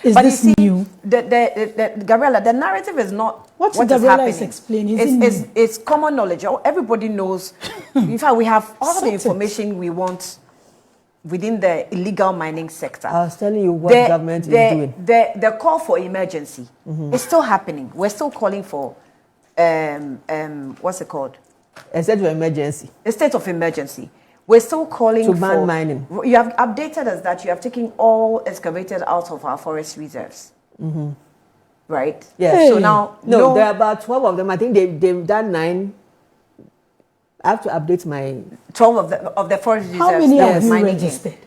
Is but this you see, new? Gabriella, the narrative is not what Gabriella is happening. Is explaining. It's common knowledge. Everybody knows. In fact, we have all the information we want within the illegal mining sector. I was telling you what government is doing. The call for emergency is still happening. We're still calling for, what's it called? A state of emergency. A state of emergency. We're still calling to ban mining. You have updated us that you have taken all excavators out of our forest reserves. Right? Yes. Hey. So now... No, there are about 12 of them. I think they've done 9. I have to update my... 12 of the forest reserves. How many have you registered?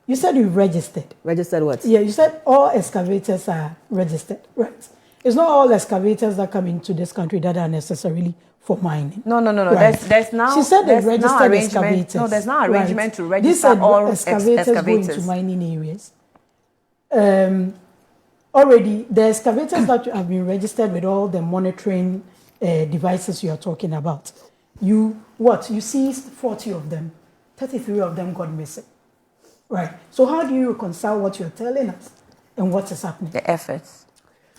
You said you registered. Registered what? Yeah, you said all excavators are registered. Right. It's not all excavators that come into this country that are necessarily for mining. No. Right. There's now... She said they registered excavators. No, there's now arrangement to register all excavators go into mining areas. Already, the excavators that have been registered with all the monitoring devices you are talking about, you seized 40 of them, 33 of them got missing. Right. So how do you reconcile what you're telling us and what is happening? The efforts.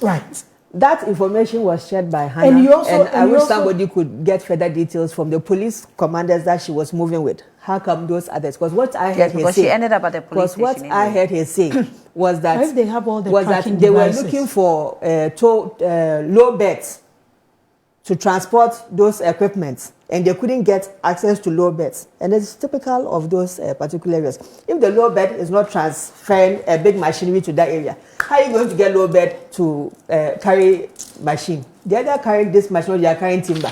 Right. That information was shared by Hannah, and I wish somebody could get further details from the police commanders that she was moving with. How come those others? Because what I heard her say, she ended up at the police station. Because what I heard her say was that they have all the they were looking for low beds to transport those equipments, and they couldn't get access to low beds. And it's typical of those particular areas. If the low bed is not transferring a big machinery to that area, how are you going to get low bed to carry machine? The other carrying this machine, they are carrying timber,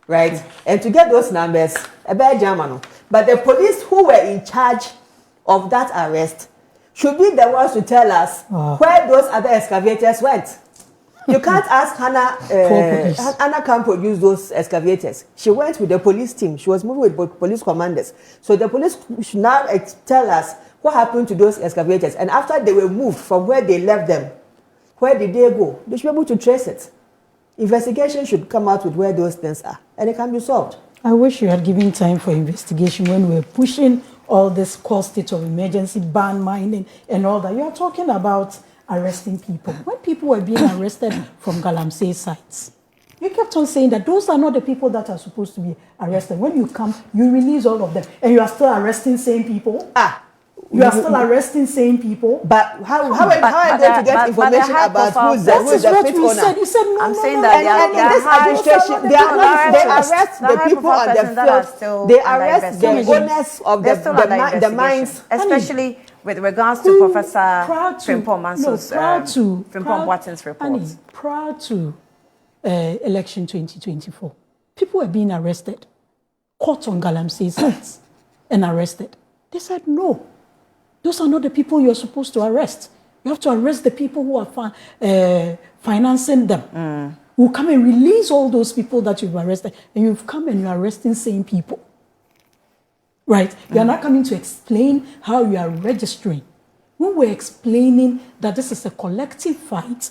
right? And to get those numbers, a bad German. But the police who were in charge of that arrest should be the ones to tell us where those other excavators went. You can't ask Hannah. Hannah can't produce those excavators. She went with the police team. She was moving with police commanders. So the police should now tell us what happened to those excavators. And after they were moved from where they left them, where did they go? They should be able to trace it. Investigation should come out with where those things are, and it can be solved. I wish you had given time for investigation when we were pushing all this call state of emergency, ban mining, and all that. You are talking about arresting people. When people were being arrested from Galamsey sites, you kept on saying that those are not the people that are supposed to be arrested. When you come, you release all of them, and you are still arresting same people. You are still arresting same people. But how are you going to get information about who's the fifth owner? You said no. I'm saying that in this administration, they arrest the people on the field. They arrest the owners of the mines, especially with regards to Professor Frimpong Manso's Frimpong Watten's report. Prior to election 2024, people were being arrested, caught on Galamsey sites, and arrested. They said no. Those are not the people you're supposed to arrest. You have to arrest the people who are financing them. Who come and release all those people that you've arrested. And you've come and you're arresting same people. Right? You're not coming to explain how you are registering. When we're explaining that this is a collective fight,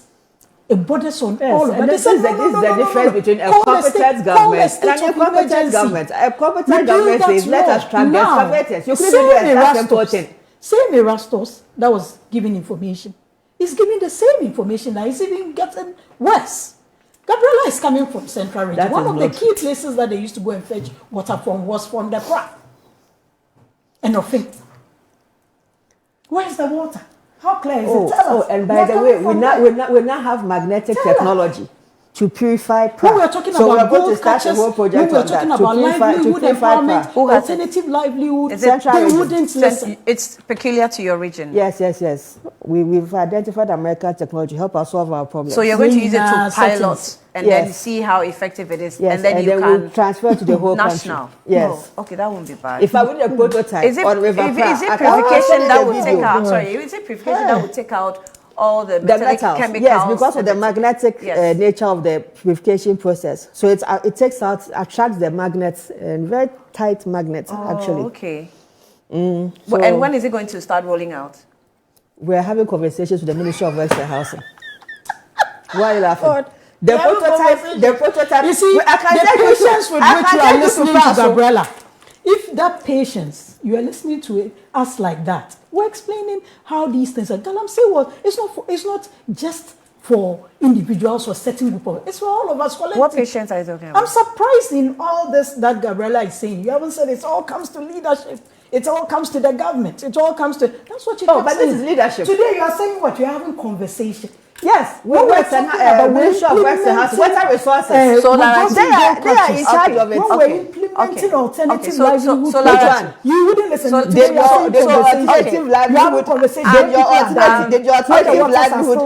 it borders on all of us. This is the difference between a competent government and a competent government. A competent government says, let us track the excavators. You couldn't do it. That's important. Same Erastus that was giving information is giving the same information that is even getting worse. Gabriella is coming from Central Region. One of the key places that they used to go and fetch water from was from the Pra. And nothing. Where is the water? How clear is it? Tell us. And by the way, we now have magnetic technology to purify Pra. We are talking about gold catchers. We are talking about livelihood empowerment, alternative livelihood. It's peculiar to your region. Yes. We've identified American technology to help us solve our problems. So you're going to use it to pilot and then see how effective it is, and then you can we'll transfer to the whole national. Country. Yes. Okay, that won't be bad. If I would a prototype on River Pra, is it purification that would take out? Sorry, is it purification that would take out all the metallic chemicals? Yes, because of the magnetic nature of the purification process. So it attracts the magnets, and very tight magnets actually. Okay. And when is it going to start rolling out? We're having conversations with the Ministry of Works and Housing. Why are you laughing? The prototype. You see, the patience with which you are listening to Gabriella if that patience, you are listening to it, us like that, we're explaining how these things are. Galamsey was, it's not just for individuals or certain group of, it's for all of us. What patients are you talking about? I'm surprised in all this that Gabriella is saying. You haven't said it all comes to leadership. It all comes to the government. It all comes to, that's what you kept but saying. this is leadership. Today you are saying what? You're having conversation. Yes, we When we're works and talking about Ministry of Works and Housing, water resources. So, Lara, they are in charge of it. When we're implementing alternative so livelihood Lara, programs, you wouldn't listen. so Today you are saying alternative livelihood. Did your alternative livelihood?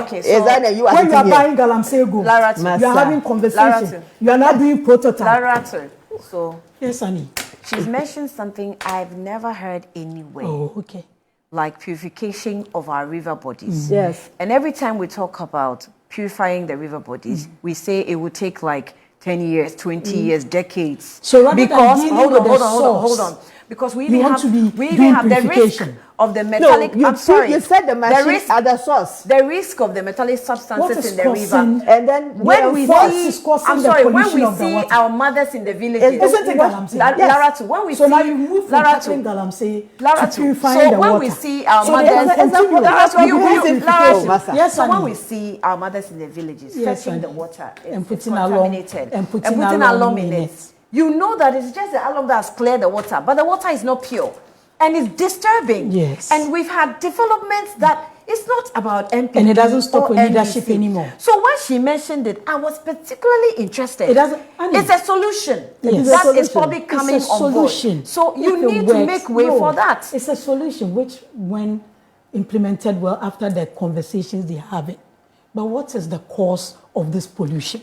Okay, so is that you are when you are sitting buying Galamsey go, Lawuratu, you are having conversation. You are not doing prototype. Lawuratu, so Yes, Annie. she's mentioned something I've never heard anywhere. Oh, okay. Like purification of our river bodies. Yes. And every time we talk about purifying the river bodies, we say it would take like 10 years, 20 years, decades. So rather than because dealing hold with on, the hold on. source, Because we you even want have, to be we even doing have the risk purification. of the metallic. No, I'm sorry. you said the machine risk at the source. The risk of the metallic What substances is in the causing- river. And then When we what see, is causing I'm the sorry, when pollution we of the see water? our mothers in the villages, Isn't it Galamsey? Yes. Lawuratu, when we So see now you move from tackling Lawuratu, Galamsey to Lawuratu. purifying So the when water. we see our So mothers, there's a continuum. That's what you have in Lawuratu. Masa. Yes, So when Annie. we see our mothers in the villages Yes, fetching the Annie. water And it's putting alum- contaminated and putting alum alum in in it, it. you know that it's just the alum that has cleared the water, but the water is not pure. And it's disturbing. Yes. And we've had developments that it's not about MPP And it doesn't stop or with leadership NDC. anymore. So when she mentioned it, I was particularly interested. It doesn't- Annie. It's a solution. Yes. That It's a is probably solution. coming It's a on solution. board. So you If it need to works- make way no, for that. It's a solution which, when implemented well after the conversations they have it. But what is the cause of this pollution?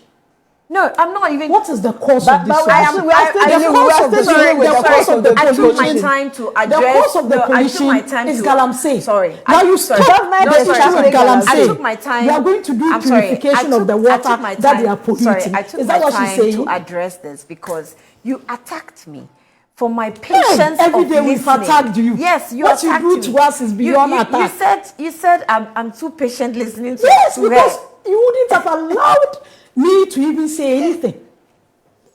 No, I'm not even. What is the cause But- of this but I am- pollution? we are still The dealing- cause we are of the still dealing with the the cause cause of of the the I took my pollution. time to The address. cause of the no, I took pollution my time is to. Galamsey. Sorry. Now you sorry. stop Government No, is sorry, trying sorry. to Galamsey. I took my time. You are going to do I'm sorry. purification I of the took- I water took my that time- they are polluting. Sorry, I took Is my that what she's time saying? to address this because you attacked me. For my patience every of day we've listening. attacked you. Yes, you What you attacked do me. to us is beyond attack. You said I'm too patient listening to Yes, to because her. you wouldn't have allowed me to even say anything.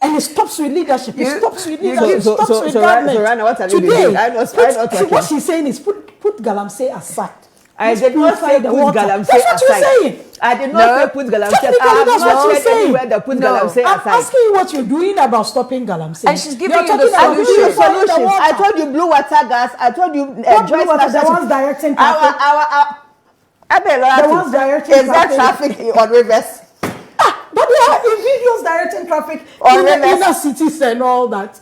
And it stops with leadership. It stops with leadership. It stops with government. So Rana, what have you been Today, doing? I'm not what talking. she's saying is put Galamsey aside. I Let's did not purify say the put water. Galamsey That's what you're aside. saying. I did not No. say put Galamsey aside. Technically, I have that's what not you're said saying. anywhere that put No. Galamsey I'm aside. asking you what you're doing about stopping Galamsey. And she's giving You're you the talking about I told you solution. purifying the solutions. water. I told you blue water gas. I told you What joint blue water? The national- ones directing traffic. The ones directing is that traffic on rivers? But there are individuals directing traffic Or in the rivers. inner cities and all that.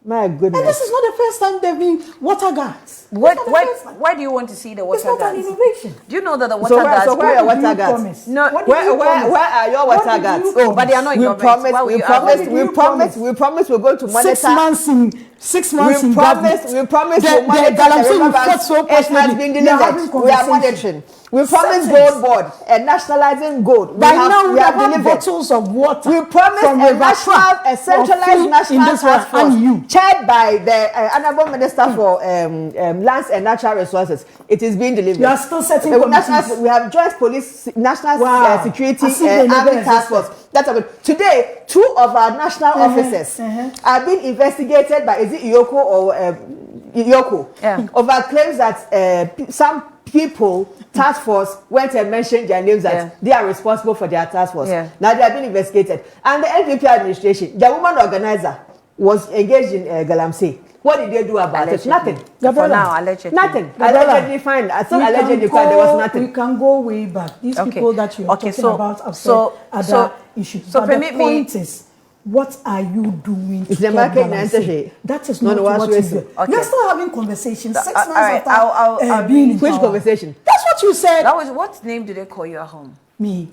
My And goodness. this is not the first time they've been water guards. Why do you want to see the It's water not an guards? innovation. Do you know that the water So guards? where are What water did you guards? promise? No, What did Where you promise? are your What water did guards? you Oh, but they are not in We government. promised, Why will we you ask promised, them? we promised, we promised we're going to monitor. 6 months in 6 months We in promised, government. we promised The- we'll monitor the Galamsey the you rivers. fought so It has passionately. been They are having delivered. We are conversation. monitoring. We promised Settings. gold board and nationalizing gold. By now, we have delivered. bottles of water. We promised from a River national, Trap a centralized or filled national in this task one, force and you. chaired by the Honorable Minister for Lands and Natural Resources. It is being delivered. You are still setting The committees. national, we have joint police, national Wow. security, As if they never army task force. existed. That's about today. 2 of our national officers are being investigated by, is it Iyoko or Iyoko? Yeah. Over claims that some people task force went and mentioned their names that Yeah. they are responsible for their task force. Yeah. Now they are being investigated. And the NPP administration, the woman organizer was engaged in Galamsey. What did they do about Allegedly. it? Nothing. For Gabriella. now, allegedly. Nothing. Gabriella. Allegedly fine. I thought We can allegedly go- fine. There was nothing. We can go way back. These Okay. people that you're Okay, talking so- about have so- said other so- issues. so But the permit me- point is, what are you doing It's to the market get and Galamsey? entity. That is No, not no, what what's you racing? do. Okay. You're still having conversations 6 months all right, after I'll being in Which power. conversation? That's what you said. That was what name do they call you at home? Me.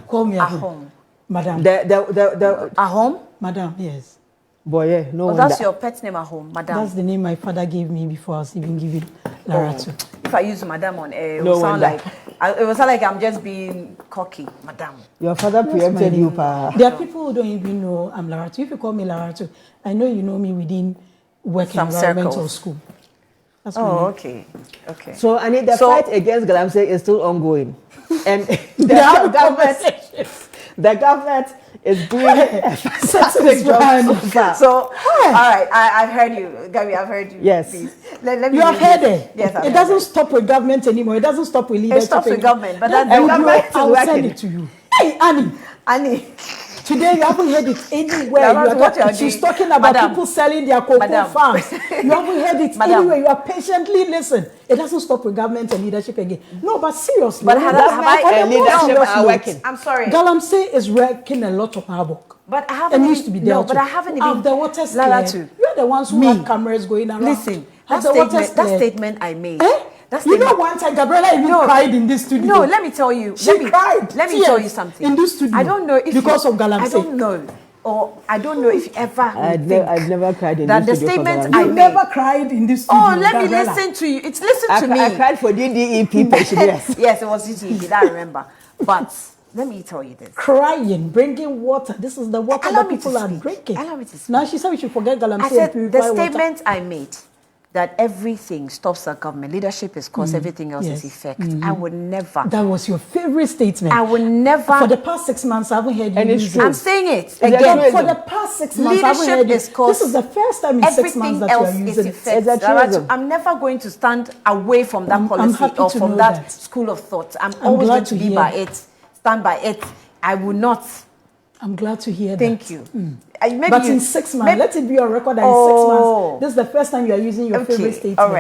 Call me At at home. Madam. The At home? Madam, yes. boy, yeah, no Oh, wonder. that's your pet name at home, madam. That's the name my father gave me before I was even given Lawuratu. If I use madam on air, it No would sound wonder. like I'm just being cocky, madam. Your father preempted you, pa. There are people who don't even know I'm Lawuratu. If you call me Lawuratu, I know you know me within work Some environment circles. or school. That's my Oh, name. okay. Okay. So, I mean, the So- fight against Galamsey is still ongoing. And They have the government is doing a fantastic job so far. So, all right, I've heard you, Gabby. I've heard you. Yes. Please. Let me You have heard it. Yes, I've it heard doesn't it. stop with government anymore. It doesn't stop with leadership. It stops with anymore. government, but That that's video, government is I'll send working. it to you. Hey, Annie. Today you haven't heard it anywhere. Now, You are what you are she's doing. talking about Madam. people selling their cocoa Madam. farms. You haven't heard it Madam. anywhere. You are patiently listen. It doesn't stop with government and leadership again. No, but seriously. But on have a I- more and leadership serious are note, working. I'm sorry. Galamsey is working a lot of havoc. But I haven't It even, needs to be dealt no, but with. I haven't Have even. the waters Lawuratu, clear. You're the ones who me. had cameras going around. Listen, Have that the waters statement, that clear. statement I made. Eh? That You know, statement, one time Gabriella even No. cried in this studio. No, let me tell you. She cried. Let me Tears tell you something. in this studio I don't know if because you, of Galamsey. I don't know, or I don't know if you ever. I've never cried in that this the studio for statement Galamsey. I You made. never cried in this studio. Oh, let me Gabriella. listen to you. It's listen to me. I cried for DDEP pensioners. Yes, it was DDEP. That I remember. But let me tell you this. Crying, bringing water. This is the water Allow that me people to are speak. drinking. Allow me to speak. Now she said we should forget Galamsey I and said purify the water. statement I made that everything stops at government. Leadership is cause, everything else Yes. is effect. I would never. That was your favorite statement. I would never. For the past 6 months, I haven't heard you And it's use true. it. I'm saying it a again. truism. For the past 6 months, I haven't Leadership heard you. is cause. This is the first time in 6 months Everything that you else are is using it. effect. It's a truism. I'm never going to stand away from that I'm policy happy or to from know that, that. school of thought. I'm always glad going to to be hear by that. it, stand by it. I will not. I'm glad to hear that. Thank you. Maybe But you- in 6 months, maybe- let it be on record that in 6 Oh. months, this is the first time you are using your Okay, favorite statement. all right.